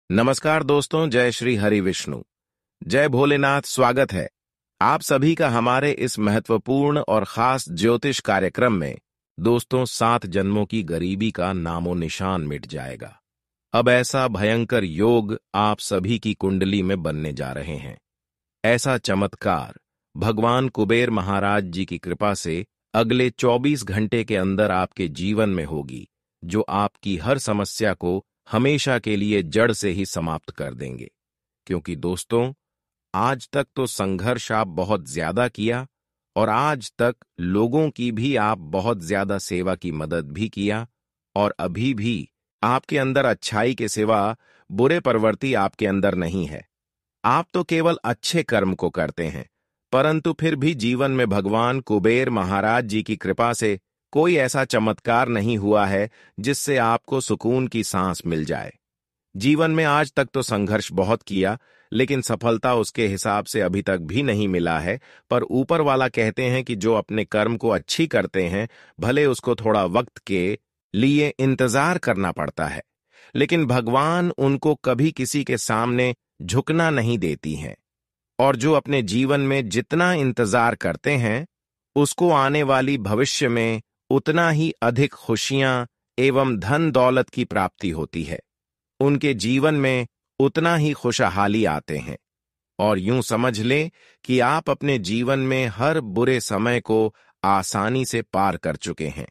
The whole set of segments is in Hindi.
नमस्कार दोस्तों, जय श्री हरि विष्णु, जय भोलेनाथ। स्वागत है आप सभी का हमारे इस महत्वपूर्ण और खास ज्योतिष कार्यक्रम में। दोस्तों, 7 जन्मों की गरीबी का नामो निशान मिट जाएगा। अब ऐसा भयंकर योग आप सभी की कुंडली में बनने जा रहे हैं। ऐसा चमत्कार भगवान कुबेर महाराज जी की कृपा से अगले 24 घंटे के अंदर आपके जीवन में होगी, जो आपकी हर समस्या को हमेशा के लिए जड़ से ही समाप्त कर देंगे। क्योंकि दोस्तों, आज तक तो संघर्ष आप बहुत ज्यादा किया और आज तक लोगों की भी आप बहुत ज्यादा सेवा की मदद भी किया, और अभी भी आपके अंदर अच्छाई के सिवा बुरे प्रवृत्ति आपके अंदर नहीं है। आप तो केवल अच्छे कर्म को करते हैं, परंतु फिर भी जीवन में भगवान कुबेर महाराज जी की कृपा से कोई ऐसा चमत्कार नहीं हुआ है जिससे आपको सुकून की सांस मिल जाए। जीवन में आज तक तो संघर्ष बहुत किया, लेकिन सफलता उसके हिसाब से अभी तक भी नहीं मिला है। पर ऊपर वाला कहते हैं कि जो अपने कर्म को अच्छी करते हैं, भले उसको थोड़ा वक्त के लिए इंतजार करना पड़ता है, लेकिन भगवान उनको कभी किसी के सामने झुकना नहीं देती हैं। और जो अपने जीवन में जितना इंतजार करते हैं, उसको आने वाली भविष्य में उतना ही अधिक खुशियां एवं धन दौलत की प्राप्ति होती है। उनके जीवन में उतना ही खुशहाली आते हैं। और यूं समझ लें कि आप अपने जीवन में हर बुरे समय को आसानी से पार कर चुके हैं,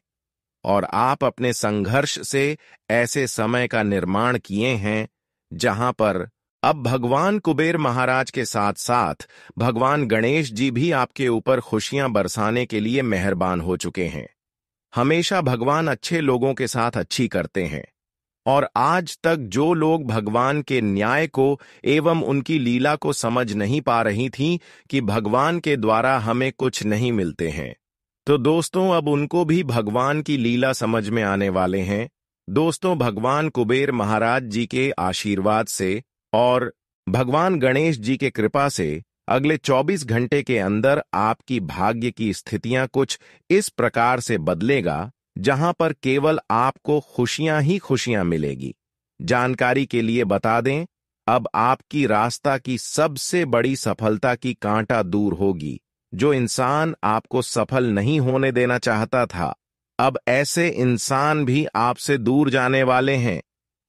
और आप अपने संघर्ष से ऐसे समय का निर्माण किए हैं जहां पर अब भगवान कुबेर महाराज के साथ साथ भगवान गणेश जी भी आपके ऊपर खुशियां बरसाने के लिए मेहरबान हो चुके हैं। हमेशा भगवान अच्छे लोगों के साथ अच्छी करते हैं, और आज तक जो लोग भगवान के न्याय को एवं उनकी लीला को समझ नहीं पा रही थीं कि भगवान के द्वारा हमें कुछ नहीं मिलते हैं, तो दोस्तों अब उनको भी भगवान की लीला समझ में आने वाले हैं। दोस्तों, भगवान कुबेर महाराज जी के आशीर्वाद से और भगवान गणेश जी के कृपा से अगले 24 घंटे के अंदर आपकी भाग्य की स्थितियां कुछ इस प्रकार से बदलेगा, जहां पर केवल आपको खुशियां ही खुशियां मिलेगी। जानकारी के लिए बता दें, अब आपकी रास्ता की सबसे बड़ी सफलता की कांटा दूर होगी। जो इंसान आपको सफल नहीं होने देना चाहता था, अब ऐसे इंसान भी आपसे दूर जाने वाले हैं।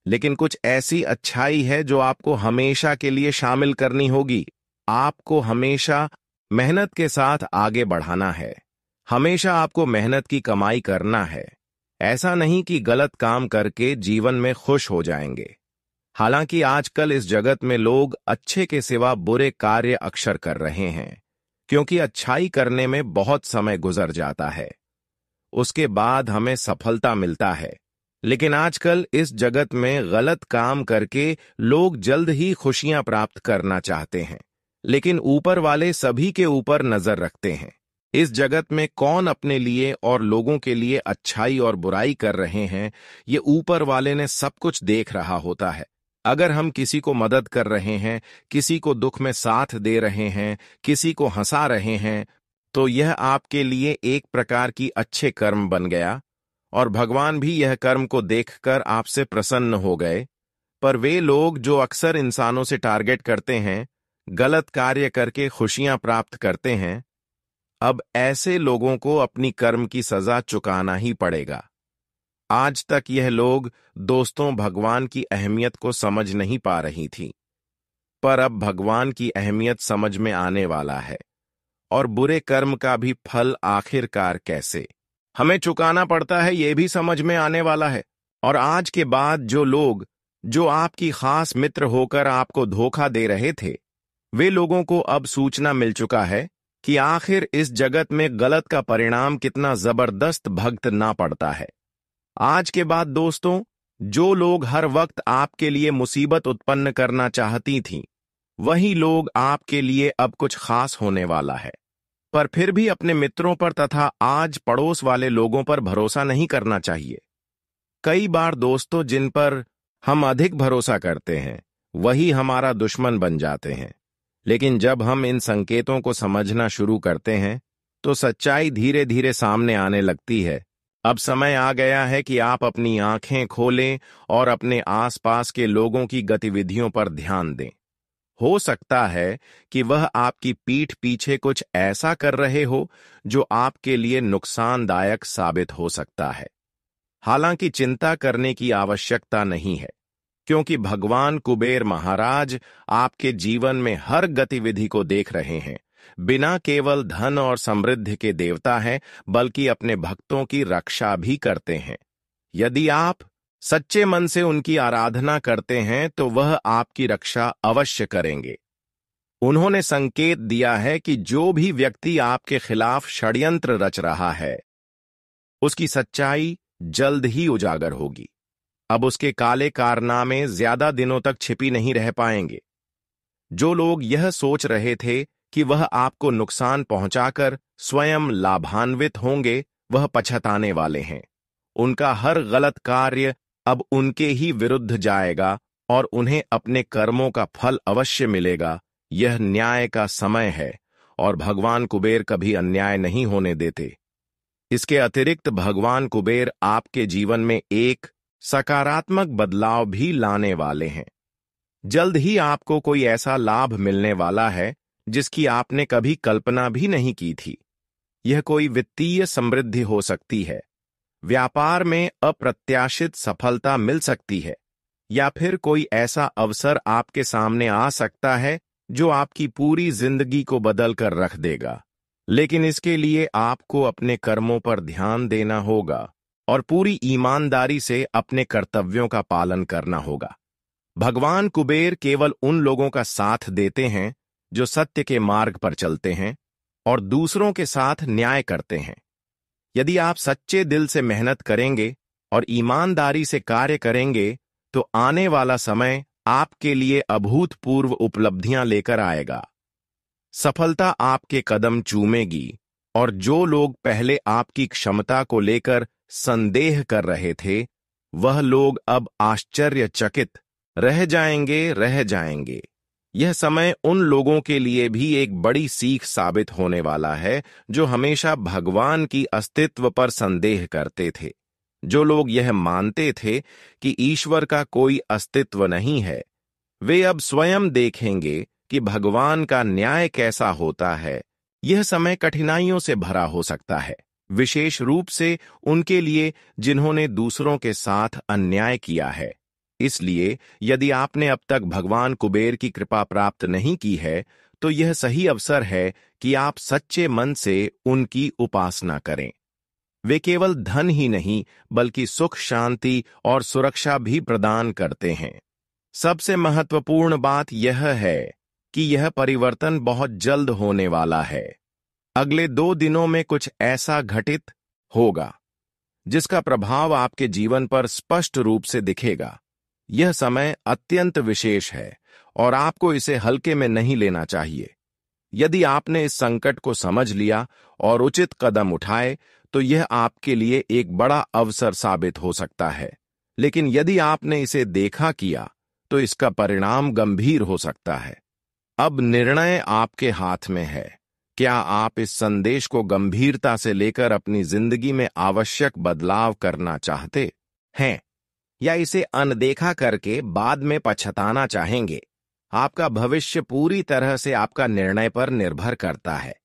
लेकिन कुछ ऐसी अच्छाई है जो आपको हमेशा के लिए शामिल करनी होगी। आपको हमेशा मेहनत के साथ आगे बढ़ाना है। हमेशा आपको मेहनत की कमाई करना है। ऐसा नहीं कि गलत काम करके जीवन में खुश हो जाएंगे। हालांकि आजकल इस जगत में लोग अच्छे के सिवा बुरे कार्य अक्सर कर रहे हैं, क्योंकि अच्छाई करने में बहुत समय गुजर जाता है, उसके बाद हमें सफलता मिलता है। लेकिन आजकल इस जगत में गलत काम करके लोग जल्द ही खुशियां प्राप्त करना चाहते हैं, लेकिन ऊपर वाले सभी के ऊपर नजर रखते हैं। इस जगत में कौन अपने लिए और लोगों के लिए अच्छाई और बुराई कर रहे हैं, ये ऊपर वाले ने सब कुछ देख रहा होता है। अगर हम किसी को मदद कर रहे हैं, किसी को दुख में साथ दे रहे हैं, किसी को हंसा रहे हैं, तो यह आपके लिए एक प्रकार की अच्छे कर्म बन गया, और भगवान भी यह कर्म को देखकर आपसे प्रसन्न हो गए। पर वे लोग जो अक्सर इंसानों से टारगेट करते हैं, गलत कार्य करके खुशियां प्राप्त करते हैं, अब ऐसे लोगों को अपनी कर्म की सजा चुकाना ही पड़ेगा। आज तक यह लोग दोस्तों भगवान की अहमियत को समझ नहीं पा रही थी, पर अब भगवान की अहमियत समझ में आने वाला है, और बुरे कर्म का भी फल आखिरकार कैसे हमें चुकाना पड़ता है, यह भी समझ में आने वाला है। और आज के बाद जो लोग जो आपकी खास मित्र होकर आपको धोखा दे रहे थे, वे लोगों को अब सूचना मिल चुका है कि आखिर इस जगत में गलत का परिणाम कितना जबरदस्त भक्त ना पड़ता है। आज के बाद दोस्तों, जो लोग हर वक्त आपके लिए मुसीबत उत्पन्न करना चाहती थीं, वही लोग आपके लिए अब कुछ खास होने वाला है। पर फिर भी अपने मित्रों पर तथा आज पड़ोस वाले लोगों पर भरोसा नहीं करना चाहिए। कई बार दोस्तों, जिन पर हम अधिक भरोसा करते हैं, वही हमारा दुश्मन बन जाते हैं। लेकिन जब हम इन संकेतों को समझना शुरू करते हैं, तो सच्चाई धीरे धीरे सामने आने लगती है अब समय आ गया है कि आप अपनी आंखें खोलें और अपने आसपास के लोगों की गतिविधियों पर ध्यान दें। हो सकता है कि वह आपकी पीठ पीछे कुछ ऐसा कर रहे हो जो आपके लिए नुकसानदायक साबित हो सकता है। हालांकि चिंता करने की आवश्यकता नहीं है, क्योंकि भगवान कुबेर महाराज आपके जीवन में हर गतिविधि को देख रहे हैं। बिना केवल धन और समृद्धि के देवता हैं, बल्कि अपने भक्तों की रक्षा भी करते हैं। यदि आप सच्चे मन से उनकी आराधना करते हैं तो वह आपकी रक्षा अवश्य करेंगे। उन्होंने संकेत दिया है कि जो भी व्यक्ति आपके खिलाफ षड्यंत्र रच रहा है, उसकी सच्चाई जल्द ही उजागर होगी। अब उसके काले कारनामे ज्यादा दिनों तक छिपी नहीं रह पाएंगे। जो लोग यह सोच रहे थे कि वह आपको नुकसान पहुंचाकर स्वयं लाभान्वित होंगे, वह पछताने वाले हैं। उनका हर गलत कार्य अब उनके ही विरुद्ध जाएगा और उन्हें अपने कर्मों का फल अवश्य मिलेगा। यह न्याय का समय है और भगवान कुबेर कभी अन्याय नहीं होने देते। इसके अतिरिक्त भगवान कुबेर आपके जीवन में एक सकारात्मक बदलाव भी लाने वाले हैं। जल्द ही आपको कोई ऐसा लाभ मिलने वाला है जिसकी आपने कभी कल्पना भी नहीं की थी। यह कोई वित्तीय समृद्धि हो सकती है, व्यापार में अप्रत्याशित सफलता मिल सकती है, या फिर कोई ऐसा अवसर आपके सामने आ सकता है जो आपकी पूरी जिंदगी को बदल कर रख देगा। लेकिन इसके लिए आपको अपने कर्मों पर ध्यान देना होगा और पूरी ईमानदारी से अपने कर्तव्यों का पालन करना होगा। भगवान कुबेर केवल उन लोगों का साथ देते हैं जो सत्य के मार्ग पर चलते हैं और दूसरों के साथ न्याय करते हैं। यदि आप सच्चे दिल से मेहनत करेंगे और ईमानदारी से कार्य करेंगे तो आने वाला समय आपके लिए अभूतपूर्व उपलब्धियां लेकर आएगा। सफलता आपके कदम चूमेगी और जो लोग पहले आपकी क्षमता को लेकर संदेह कर रहे थे, वह लोग अब आश्चर्यचकित रह जाएंगे। यह समय उन लोगों के लिए भी एक बड़ी सीख साबित होने वाला है जो हमेशा भगवान की अस्तित्व पर संदेह करते थे। जो लोग यह मानते थे कि ईश्वर का कोई अस्तित्व नहीं है, वे अब स्वयं देखेंगे कि भगवान का न्याय कैसा होता है। यह समय कठिनाइयों से भरा हो सकता है, विशेष रूप से उनके लिए जिन्होंने दूसरों के साथ अन्याय किया है। इसलिए यदि आपने अब तक भगवान कुबेर की कृपा प्राप्त नहीं की है, तो यह सही अवसर है कि आप सच्चे मन से उनकी उपासना करें। वे केवल धन ही नहीं, बल्कि सुख, शांति और सुरक्षा भी प्रदान करते हैं। सबसे महत्वपूर्ण बात यह है कि यह परिवर्तन बहुत जल्द होने वाला है। अगले 2 दिनों में कुछ ऐसा घटित होगा जिसका प्रभाव आपके जीवन पर स्पष्ट रूप से दिखेगा। यह समय अत्यंत विशेष है और आपको इसे हल्के में नहीं लेना चाहिए। यदि आपने इस संकट को समझ लिया और उचित कदम उठाए, तो यह आपके लिए एक बड़ा अवसर साबित हो सकता है। लेकिन यदि आपने इसे देखा किया, तो इसका परिणाम गंभीर हो सकता है। अब निर्णय आपके हाथ में है। क्या आप इस संदेश को गंभीरता से लेकर अपनी जिंदगी में आवश्यक बदलाव करना चाहते हैं, या इसे अनदेखा करके बाद में पछताना चाहेंगे? आपका भविष्य पूरी तरह से आपका निर्णय पर निर्भर करता है।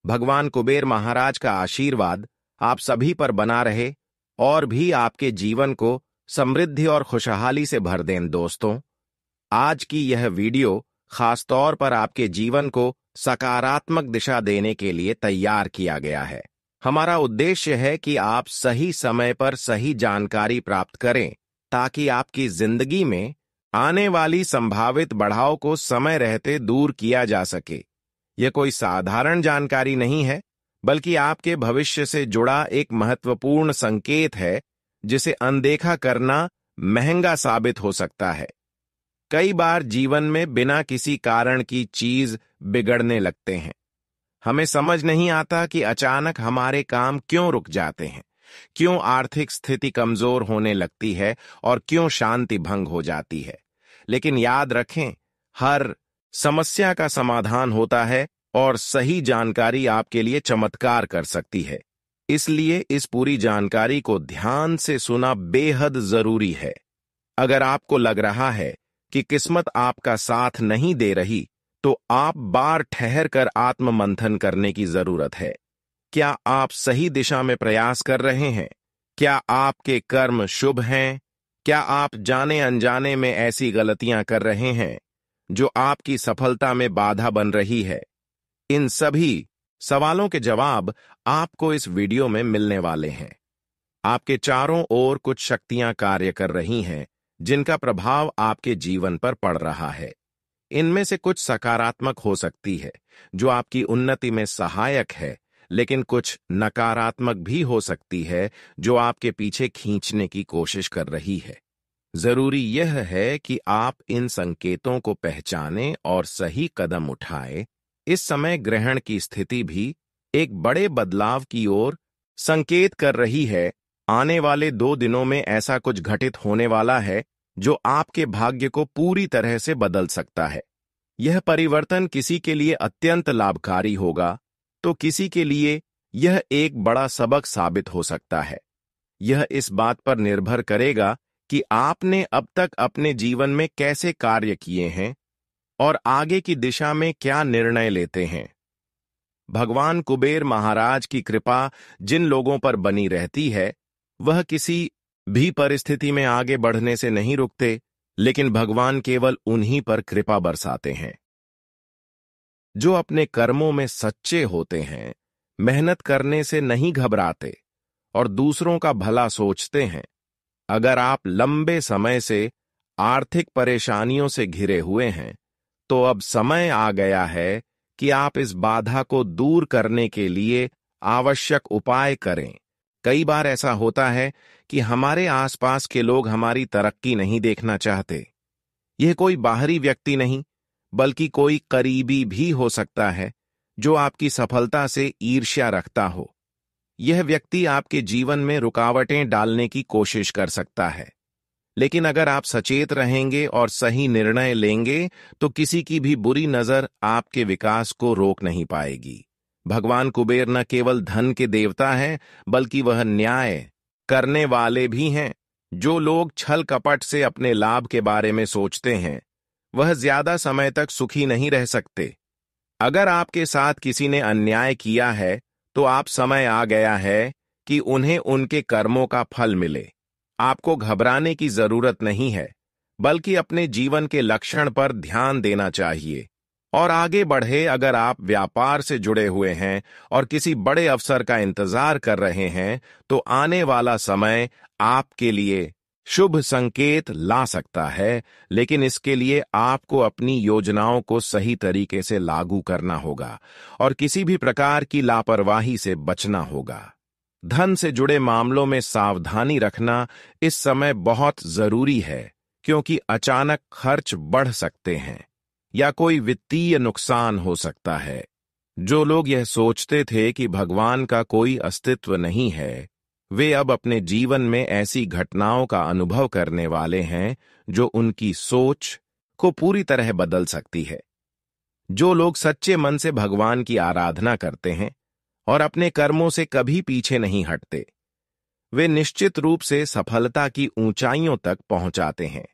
भगवान कुबेर महाराज का आशीर्वाद आप सभी पर बना रहे और भी आपके जीवन को समृद्धि और खुशहाली से भर दें। दोस्तों, आज की यह वीडियो खासतौर पर आपके जीवन को सकारात्मक दिशा देने के लिए तैयार किया गया है। हमारा उद्देश्य है कि आप सही समय पर सही जानकारी प्राप्त करें, ताकि आपकी जिंदगी में आने वाली संभावित बढ़ाव को समय रहते दूर किया जा सके। यह कोई साधारण जानकारी नहीं है, बल्कि आपके भविष्य से जुड़ा एक महत्वपूर्ण संकेत है, जिसे अनदेखा करना महंगा साबित हो सकता है। कई बार जीवन में बिना किसी कारण की चीज बिगड़ने लगते हैं। हमें समझ नहीं आता कि अचानक हमारे काम क्यों रुक जाते हैं, क्यों आर्थिक स्थिति कमजोर होने लगती है और क्यों शांति भंग हो जाती है। लेकिन याद रखें, हर समस्या का समाधान होता है और सही जानकारी आपके लिए चमत्कार कर सकती है। इसलिए इस पूरी जानकारी को ध्यान से सुना बेहद जरूरी है। अगर आपको लग रहा है कि किस्मत आपका साथ नहीं दे रही, तो आप बार ठहर कर आत्ममंथन करने की जरूरत है। क्या आप सही दिशा में प्रयास कर रहे हैं? क्या आपके कर्म शुभ हैं? क्या आप जाने अनजाने में ऐसी गलतियां कर रहे हैं जो आपकी सफलता में बाधा बन रही है? इन सभी सवालों के जवाब आपको इस वीडियो में मिलने वाले हैं। आपके चारों ओर कुछ शक्तियां कार्य कर रही हैं जिनका प्रभाव आपके जीवन पर पड़ रहा है। इनमें से कुछ सकारात्मक हो सकती है, जो आपकी उन्नति में सहायक है, लेकिन कुछ नकारात्मक भी हो सकती है, जो आपके पीछे खींचने की कोशिश कर रही है। जरूरी यह है कि आप इन संकेतों को पहचानें और सही कदम उठाएं। इस समय ग्रहण की स्थिति भी एक बड़े बदलाव की ओर संकेत कर रही है। आने वाले 2 दिनों में ऐसा कुछ घटित होने वाला है जो आपके भाग्य को पूरी तरह से बदल सकता है। यह परिवर्तन किसी के लिए अत्यंत लाभकारी होगा, तो किसी के लिए यह एक बड़ा सबक साबित हो सकता है। यह इस बात पर निर्भर करेगा कि आपने अब तक अपने जीवन में कैसे कार्य किए हैं और आगे की दिशा में क्या निर्णय लेते हैं। भगवान कुबेर महाराज की कृपा जिन लोगों पर बनी रहती है, वह किसी भी परिस्थिति में आगे बढ़ने से नहीं रुकते, लेकिन भगवान केवल उन्हीं पर कृपा बरसाते हैं जो अपने कर्मों में सच्चे होते हैं, मेहनत करने से नहीं घबराते और दूसरों का भला सोचते हैं। अगर आप लंबे समय से आर्थिक परेशानियों से घिरे हुए हैं, तो अब समय आ गया है कि आप इस बाधा को दूर करने के लिए आवश्यक उपाय करें। कई बार ऐसा होता है कि हमारे आसपास के लोग हमारी तरक्की नहीं देखना चाहते। यह कोई बाहरी व्यक्ति नहीं, बल्कि कोई करीबी भी हो सकता है जो आपकी सफलता से ईर्ष्या रखता हो। यह व्यक्ति आपके जीवन में रुकावटें डालने की कोशिश कर सकता है, लेकिन अगर आप सचेत रहेंगे और सही निर्णय लेंगे, तो किसी की भी बुरी नजर आपके विकास को रोक नहीं पाएगी। भगवान कुबेर न केवल धन के देवता हैं, बल्कि वह न्याय करने वाले भी हैं। जो लोग छल कपट से अपने लाभ के बारे में सोचते हैं, वह ज्यादा समय तक सुखी नहीं रह सकते। अगर आपके साथ किसी ने अन्याय किया है, तो आप समय आ गया है कि उन्हें उनके कर्मों का फल मिले। आपको घबराने की जरूरत नहीं है, बल्कि अपने जीवन के लक्षण पर ध्यान देना चाहिए और आगे बढ़े। अगर आप व्यापार से जुड़े हुए हैं और किसी बड़े अवसर का इंतजार कर रहे हैं, तो आने वाला समय आपके लिए शुभ संकेत ला सकता है, लेकिन इसके लिए आपको अपनी योजनाओं को सही तरीके से लागू करना होगा और किसी भी प्रकार की लापरवाही से बचना होगा। धन से जुड़े मामलों में सावधानी रखना इस समय बहुत जरूरी है, क्योंकि अचानक खर्च बढ़ सकते हैं या कोई वित्तीय नुकसान हो सकता है। जो लोग यह सोचते थे कि भगवान का कोई अस्तित्व नहीं है, वे अब अपने जीवन में ऐसी घटनाओं का अनुभव करने वाले हैं जो उनकी सोच को पूरी तरह बदल सकती है। जो लोग सच्चे मन से भगवान की आराधना करते हैं और अपने कर्मों से कभी पीछे नहीं हटते, वे निश्चित रूप से सफलता की ऊंचाइयों तक पहुंचाते हैं।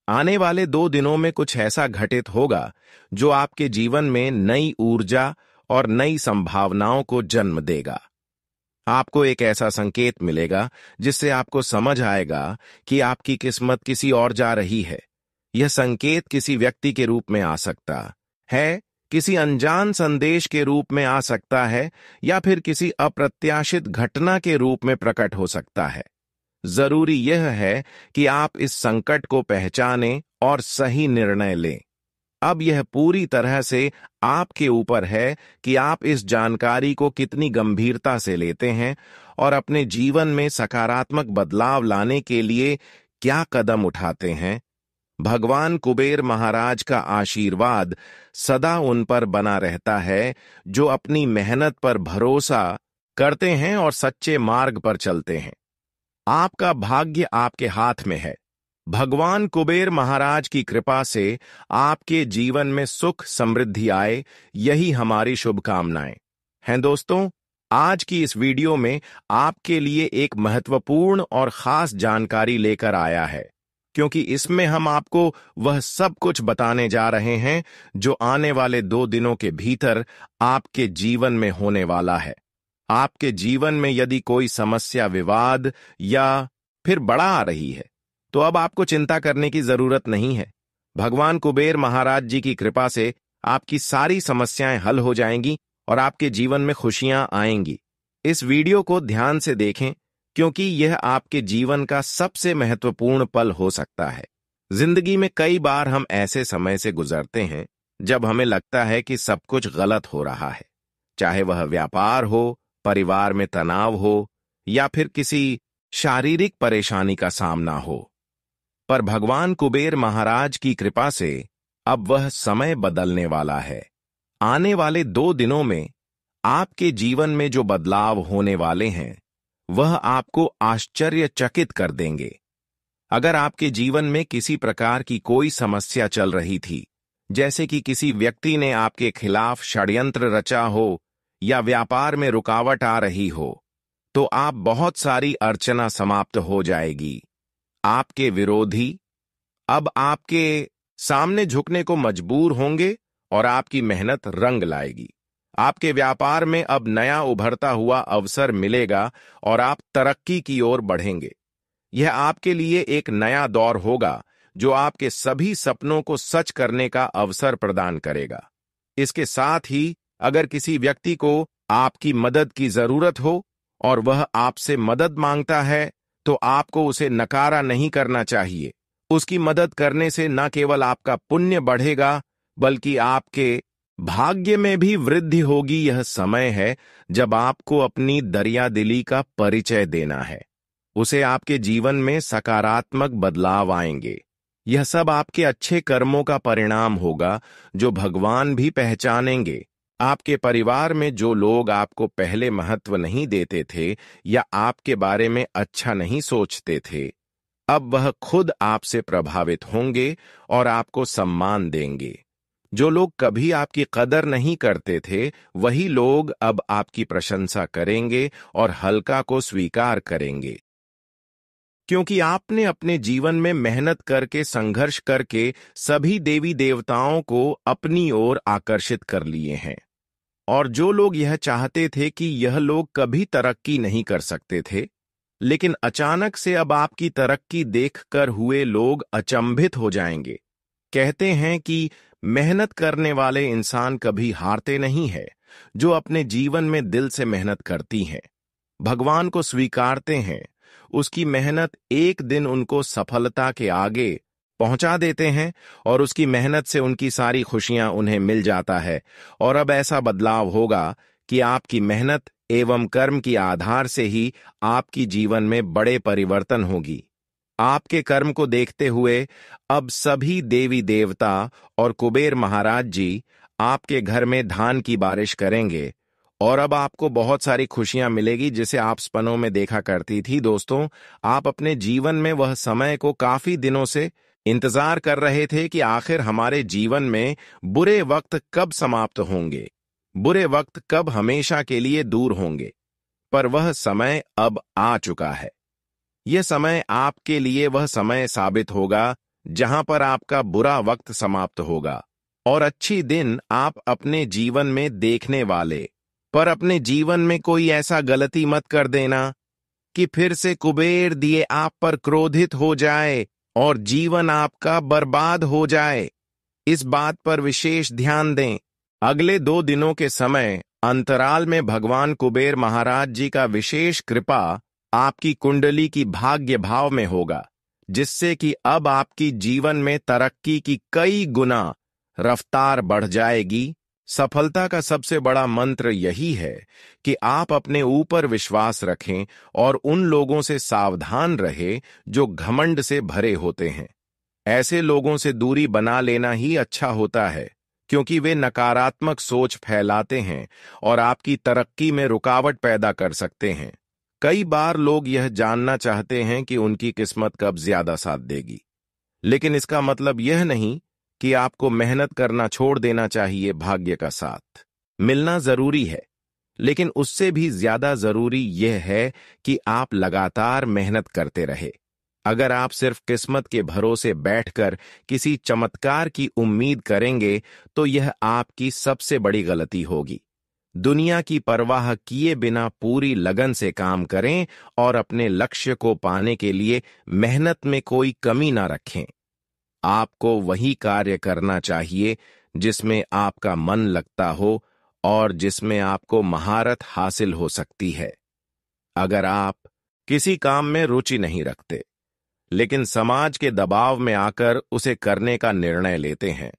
आने वाले 2 दिनों में कुछ ऐसा घटित होगा जो आपके जीवन में नई ऊर्जा और नई संभावनाओं को जन्म देगा। आपको एक ऐसा संकेत मिलेगा जिससे आपको समझ आएगा कि आपकी किस्मत किसी और जा रही है। यह संकेत किसी व्यक्ति के रूप में आ सकता है, किसी अनजान संदेश के रूप में आ सकता है, या फिर किसी अप्रत्याशित घटना के रूप में प्रकट हो सकता है। जरूरी यह है कि आप इस संकट को पहचानें और सही निर्णय लें। अब यह पूरी तरह से आपके ऊपर है कि आप इस जानकारी को कितनी गंभीरता से लेते हैं और अपने जीवन में सकारात्मक बदलाव लाने के लिए क्या कदम उठाते हैं। भगवान कुबेर महाराज का आशीर्वाद सदा उन पर बना रहता है जो अपनी मेहनत पर भरोसा करते हैं और सच्चे मार्ग पर चलते हैं। आपका भाग्य आपके हाथ में है। भगवान कुबेर महाराज की कृपा से आपके जीवन में सुख समृद्धि आए, यही हमारी शुभकामनाएं हैं। दोस्तों, आज की इस वीडियो में आपके लिए एक महत्वपूर्ण और खास जानकारी लेकर आया है, क्योंकि इसमें हम आपको वह सब कुछ बताने जा रहे हैं जो आने वाले 2 दिनों के भीतर आपके जीवन में होने वाला है। आपके जीवन में यदि कोई समस्या, विवाद या फिर बढ़ा आ रही है, तो अब आपको चिंता करने की जरूरत नहीं है। भगवान कुबेर महाराज जी की कृपा से आपकी सारी समस्याएं हल हो जाएंगी और आपके जीवन में खुशियां आएंगी। इस वीडियो को ध्यान से देखें, क्योंकि यह आपके जीवन का सबसे महत्वपूर्ण पल हो सकता है। जिंदगी में कई बार हम ऐसे समय से गुजरते हैं जब हमें लगता है कि सब कुछ गलत हो रहा है, चाहे वह व्यापार हो, परिवार में तनाव हो या फिर किसी शारीरिक परेशानी का सामना हो। पर भगवान कुबेर महाराज की कृपा से अब वह समय बदलने वाला है। आने वाले 2 दिनों में आपके जीवन में जो बदलाव होने वाले हैं वह आपको आश्चर्यचकित कर देंगे। अगर आपके जीवन में किसी प्रकार की कोई समस्या चल रही थी, जैसे कि किसी व्यक्ति ने आपके खिलाफ षड्यंत्र रचा हो या व्यापार में रुकावट आ रही हो, तो आप बहुत सारी अर्चना समाप्त हो जाएगी। आपके विरोधी अब आपके सामने झुकने को मजबूर होंगे और आपकी मेहनत रंग लाएगी। आपके व्यापार में अब नया उभरता हुआ अवसर मिलेगा और आप तरक्की की ओर बढ़ेंगे। यह आपके लिए एक नया दौर होगा जो आपके सभी सपनों को सच करने का अवसर प्रदान करेगा। इसके साथ ही अगर किसी व्यक्ति को आपकी मदद की जरूरत हो और वह आपसे मदद मांगता है, तो आपको उसे नकारा नहीं करना चाहिए। उसकी मदद करने से न केवल आपका पुण्य बढ़ेगा, बल्कि आपके भाग्य में भी वृद्धि होगी। यह समय है जब आपको अपनी दरियादिली का परिचय देना है। उसे आपके जीवन में सकारात्मक बदलाव आएंगे। यह सब आपके अच्छे कर्मों का परिणाम होगा जो भगवान भी पहचानेंगे। आपके परिवार में जो लोग आपको पहले महत्व नहीं देते थे या आपके बारे में अच्छा नहीं सोचते थे, अब वह खुद आपसे प्रभावित होंगे और आपको सम्मान देंगे। जो लोग कभी आपकी कदर नहीं करते थे, वही लोग अब आपकी प्रशंसा करेंगे और हल्का को स्वीकार करेंगे, क्योंकि आपने अपने जीवन में मेहनत करके, संघर्ष करके सभी देवी देवताओं को अपनी ओर आकर्षित कर लिए हैं। और जो लोग यह चाहते थे कि यह लोग कभी तरक्की नहीं कर सकते थे, लेकिन अचानक से अब आपकी तरक्की देखकर हुए लोग अचंभित हो जाएंगे। कहते हैं कि मेहनत करने वाले इंसान कभी हारते नहीं है। जो अपने जीवन में दिल से मेहनत करती हैं, भगवान को स्वीकारते हैं, उसकी मेहनत एक दिन उनको सफलता के आगे पहुंचा देते हैं और उसकी मेहनत से उनकी सारी खुशियां उन्हें मिल जाता है। और अब ऐसा बदलाव होगा कि आपकी मेहनत एवं कर्म की आधार से ही आपकी जीवन में बड़े परिवर्तन होगी। आपके कर्म को देखते हुए अब सभी देवी देवता और कुबेर महाराज जी आपके घर में धान की बारिश करेंगे और अब आपको बहुत सारी खुशियां मिलेगी, जिसे आप सपनों में देखा करती थी। दोस्तों, आप अपने जीवन में वह समय को काफी दिनों से इंतजार कर रहे थे कि आखिर हमारे जीवन में बुरे वक्त कब समाप्त होंगे, बुरे वक्त कब हमेशा के लिए दूर होंगे। पर वह समय अब आ चुका है। यह समय आपके लिए वह समय साबित होगा जहां पर आपका बुरा वक्त समाप्त होगा और अच्छी दिन आप अपने जीवन में देखने वाले। पर अपने जीवन में कोई ऐसा गलती मत कर देना कि फिर से कुबेर दिए आप पर क्रोधित हो जाए और जीवन आपका बर्बाद हो जाए। इस बात पर विशेष ध्यान दें। अगले 2 दिनों के समय अंतराल में भगवान कुबेर महाराज जी का विशेष कृपा आपकी कुंडली की भाग्य भाव में होगा, जिससे कि अब आपकी जीवन में तरक्की की कई गुना रफ्तार बढ़ जाएगी। सफलता का सबसे बड़ा मंत्र यही है कि आप अपने ऊपर विश्वास रखें और उन लोगों से सावधान रहें जो घमंड से भरे होते हैं। ऐसे लोगों से दूरी बना लेना ही अच्छा होता है, क्योंकि वे नकारात्मक सोच फैलाते हैं और आपकी तरक्की में रुकावट पैदा कर सकते हैं। कई बार लोग यह जानना चाहते हैं कि उनकी किस्मत कब ज्यादा साथ देगी, लेकिन इसका मतलब यह नहीं कि आपको मेहनत करना छोड़ देना चाहिए। भाग्य का साथ मिलना जरूरी है, लेकिन उससे भी ज्यादा जरूरी यह है कि आप लगातार मेहनत करते रहे। अगर आप सिर्फ किस्मत के भरोसे बैठकर किसी चमत्कार की उम्मीद करेंगे तो यह आपकी सबसे बड़ी गलती होगी। दुनिया की परवाह किए बिना पूरी लगन से काम करें और अपने लक्ष्य को पाने के लिए मेहनत में कोई कमी ना रखें। आपको वही कार्य करना चाहिए जिसमें आपका मन लगता हो और जिसमें आपको महारत हासिल हो सकती है। अगर आप किसी काम में रुचि नहीं रखते, लेकिन समाज के दबाव में आकर उसे करने का निर्णय लेते हैं,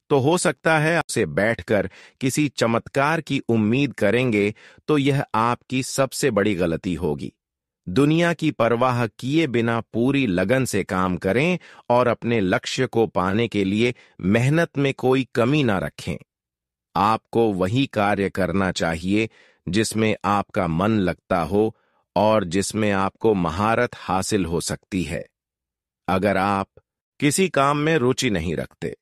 तो हो सकता है आपसे बैठकर किसी चमत्कार की उम्मीद करेंगे तो यह आपकी सबसे बड़ी गलती होगी। दुनिया की परवाह किए बिना पूरी लगन से काम करें और अपने लक्ष्य को पाने के लिए मेहनत में कोई कमी ना रखें। आपको वही कार्य करना चाहिए जिसमें आपका मन लगता हो और जिसमें आपको महारत हासिल हो सकती है। अगर आप किसी काम में रुचि नहीं रखते,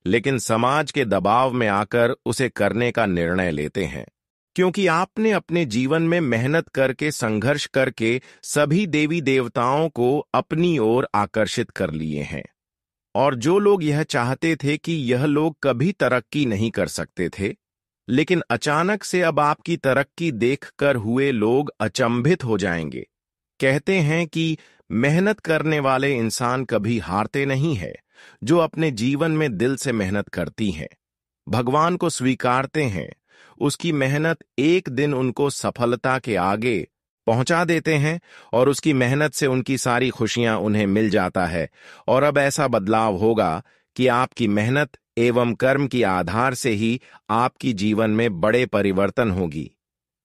लेकिन समाज के दबाव में आकर उसे करने का निर्णय लेते हैं, क्योंकि आपने अपने जीवन में मेहनत करके संघर्ष करके सभी देवी देवताओं को अपनी ओर आकर्षित कर लिए हैं, और जो लोग यह चाहते थे कि यह लोग कभी तरक्की नहीं कर सकते थे, लेकिन अचानक से अब आपकी तरक्की देखकर हुए लोग अचंभित हो जाएंगे। कहते हैं कि मेहनत करने वाले इंसान कभी हारते नहीं है, जो अपने जीवन में दिल से मेहनत करती हैं, भगवान को स्वीकारते हैं। उसकी मेहनत एक दिन उनको सफलता के आगे पहुंचा देते हैं और उसकी मेहनत से उनकी सारी खुशियां उन्हें मिल जाता है। और अब ऐसा बदलाव होगा कि आपकी मेहनत एवं कर्म की आधार से ही आपकी जीवन में बड़े परिवर्तन होगी।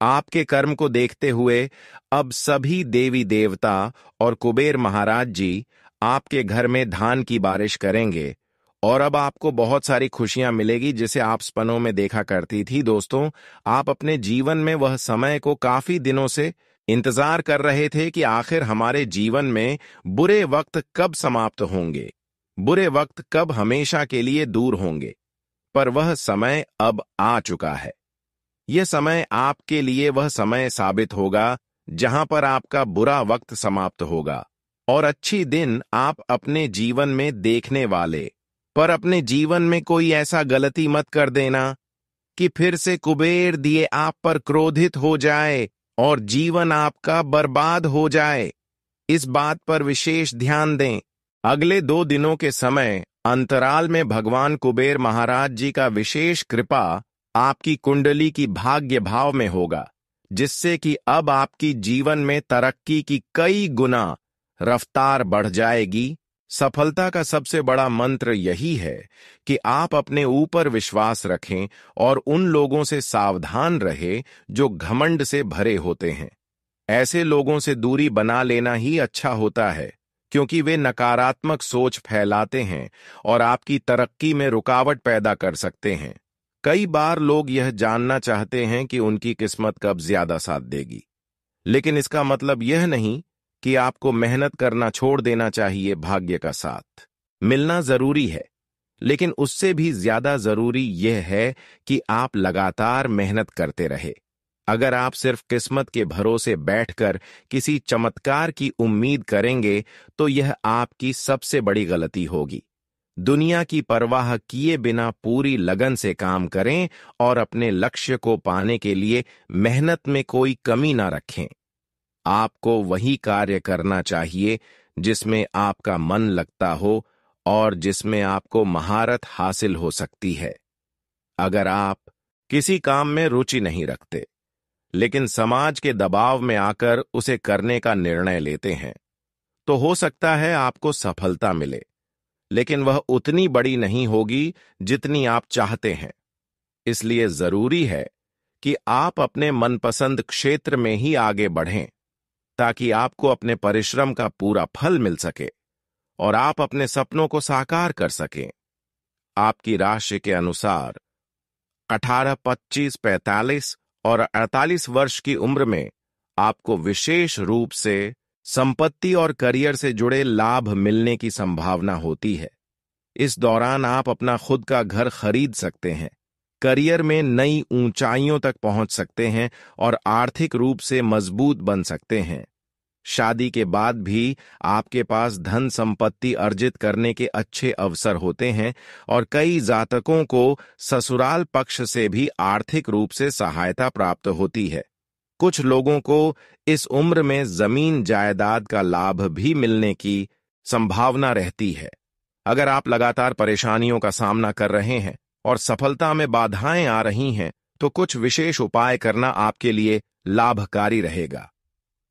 आपके कर्म को देखते हुए अब सभी देवी देवता और कुबेर महाराज जी आपके घर में धान की बारिश करेंगे और अब आपको बहुत सारी खुशियां मिलेगी, जिसे आप सपनों में देखा करती थी। दोस्तों, आप अपने जीवन में वह समय को काफी दिनों से इंतजार कर रहे थे कि आखिर हमारे जीवन में बुरे वक्त कब समाप्त होंगे, बुरे वक्त कब हमेशा के लिए दूर होंगे। पर वह समय अब आ चुका है। यह समय आपके लिए वह समय साबित होगा जहां पर आपका बुरा वक्त समाप्त होगा और अच्छी दिन आप अपने जीवन में देखने वाले। पर अपने जीवन में कोई ऐसा गलती मत कर देना कि फिर से कुबेर दिए आप पर क्रोधित हो जाए और जीवन आपका बर्बाद हो जाए। इस बात पर विशेष ध्यान दें। अगले 2 दिनों के समय अंतराल में भगवान कुबेर महाराज जी का विशेष कृपा आपकी कुंडली की भाग्य भाव में होगा, जिससे कि अब आपकी जीवन में तरक्की की कई गुना रफ्तार बढ़ जाएगी। सफलता का सबसे बड़ा मंत्र यही है कि आप अपने ऊपर विश्वास रखें और उन लोगों से सावधान रहें जो घमंड से भरे होते हैं। ऐसे लोगों से दूरी बना लेना ही अच्छा होता है, क्योंकि वे नकारात्मक सोच फैलाते हैं और आपकी तरक्की में रुकावट पैदा कर सकते हैं। कई बार लोग यह जानना चाहते हैं कि उनकी किस्मत कब ज्यादा साथ देगी, लेकिन इसका मतलब यह नहीं कि आपको मेहनत करना छोड़ देना चाहिए। भाग्य का साथ मिलना जरूरी है, लेकिन उससे भी ज्यादा जरूरी यह है कि आप लगातार मेहनत करते रहे। अगर आप सिर्फ किस्मत के भरोसे बैठकर किसी चमत्कार की उम्मीद करेंगे तो यह आपकी सबसे बड़ी गलती होगी। दुनिया की परवाह किए बिना पूरी लगन से काम करें और अपने लक्ष्य को पाने के लिए मेहनत में कोई कमी ना रखें। आपको वही कार्य करना चाहिए जिसमें आपका मन लगता हो और जिसमें आपको महारत हासिल हो सकती है। अगर आप किसी काम में रुचि नहीं रखते, लेकिन समाज के दबाव में आकर उसे करने का निर्णय लेते हैं, तो हो सकता है आपको सफलता मिले, लेकिन वह उतनी बड़ी नहीं होगी जितनी आप चाहते हैं। इसलिए जरूरी है कि आप अपने मनपसंद क्षेत्र में ही आगे बढ़ें, ताकि आपको अपने परिश्रम का पूरा फल मिल सके और आप अपने सपनों को साकार कर सकें। आपकी राशि के अनुसार 18, 25, 45 और 48 वर्ष की उम्र में आपको विशेष रूप से संपत्ति और करियर से जुड़े लाभ मिलने की संभावना होती है। इस दौरान आप अपना खुद का घर खरीद सकते हैं करियर में नई ऊंचाइयों तक पहुंच सकते हैं और आर्थिक रूप से मजबूत बन सकते हैं। शादी के बाद भी आपके पास धन संपत्ति अर्जित करने के अच्छे अवसर होते हैं और कई जातकों को ससुराल पक्ष से भी आर्थिक रूप से सहायता प्राप्त होती है। कुछ लोगों को इस उम्र में जमीन जायदाद का लाभ भी मिलने की संभावना रहती है। अगर आप लगातार परेशानियों का सामना कर रहे हैं और सफलता में बाधाएं आ रही हैं, तो कुछ विशेष उपाय करना आपके लिए लाभकारी रहेगा।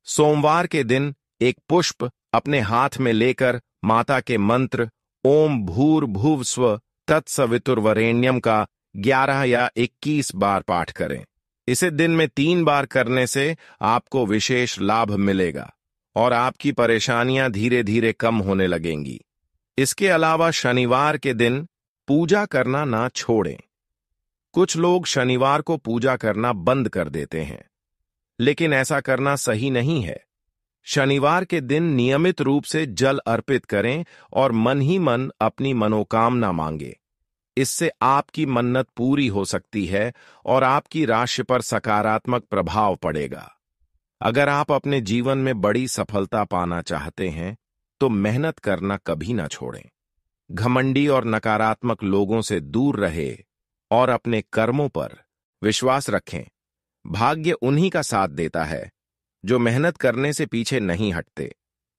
सोमवार के दिन एक पुष्प अपने हाथ में लेकर माता के मंत्र ओम भूर्भुवस्व तत्सवितुर्वरेण्यम का 11 या 21 बार पाठ करें। इसे दिन में 3 बार करने से आपको विशेष लाभ मिलेगा और आपकी परेशानियां धीरे धीरे कम होने लगेंगी। इसके अलावा शनिवार के दिन पूजा करना ना छोड़ें। कुछ लोग शनिवार को पूजा करना बंद कर देते हैं, लेकिन ऐसा करना सही नहीं है। शनिवार के दिन नियमित रूप से जल अर्पित करें और मन ही मन अपनी मनोकामना मांगे। इससे आपकी मन्नत पूरी हो सकती है और आपकी राशि पर सकारात्मक प्रभाव पड़ेगा। अगर आप अपने जीवन में बड़ी सफलता पाना चाहते हैं, तो मेहनत करना कभी ना छोड़ें। घमंडी और नकारात्मक लोगों से दूर रहे और अपने कर्मों पर विश्वास रखें। भाग्य उन्हीं का साथ देता है जो मेहनत करने से पीछे नहीं हटते।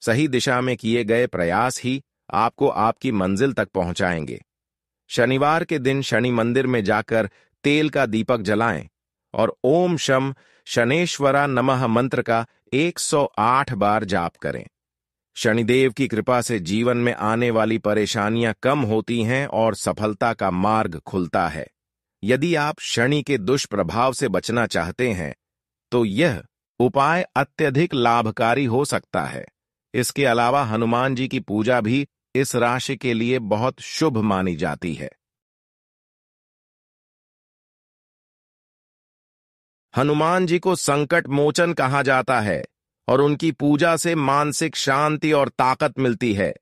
सही दिशा में किए गए प्रयास ही आपको आपकी मंजिल तक पहुंचाएंगे। शनिवार के दिन शनि मंदिर में जाकर तेल का दीपक जलाएं और ओम शम शनेश्वरा नमः मंत्र का 108 बार जाप करें। शनिदेव की कृपा से जीवन में आने वाली परेशानियां कम होती हैं और सफलता का मार्ग खुलता है। यदि आप शनि के दुष्प्रभाव से बचना चाहते हैं, तो यह उपाय अत्यधिक लाभकारी हो सकता है। इसके अलावा हनुमान जी की पूजा भी इस राशि के लिए बहुत शुभ मानी जाती है। हनुमान जी को संकट मोचन कहा जाता है और उनकी पूजा से मानसिक शांति और ताकत मिलती है।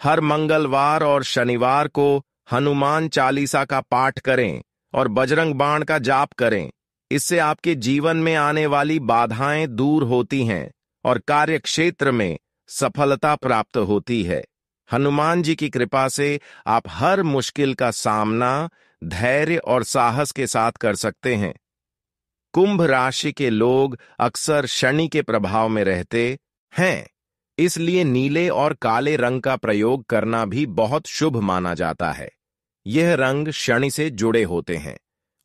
हर मंगलवार और शनिवार को हनुमान चालीसा का पाठ करें और बजरंग बाण का जाप करें। इससे आपके जीवन में आने वाली बाधाएं दूर होती हैं और कार्य क्षेत्र में सफलता प्राप्त होती है। हनुमान जी की कृपा से आप हर मुश्किल का सामना धैर्य और साहस के साथ कर सकते हैं। कुंभ राशि के लोग अक्सर शनि के प्रभाव में रहते हैं, इसलिए नीले और काले रंग का प्रयोग करना भी बहुत शुभ माना जाता है। यह रंग शनि से जुड़े होते हैं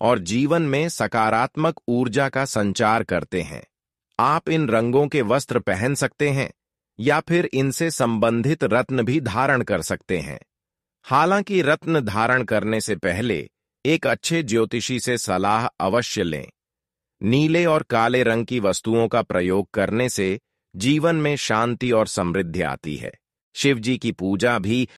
और जीवन में सकारात्मक ऊर्जा का संचार करते हैं। आप इन रंगों के वस्त्र पहन सकते हैं या फिर इनसे संबंधित रत्न भी धारण कर सकते हैं। हालांकि रत्न धारण करने से पहले एक अच्छे ज्योतिषी से सलाह अवश्य लें। नीले और काले रंग की वस्तुओं का प्रयोग करने से जीवन में शांति और समृद्धि आती है। शिव जी की पूजा भी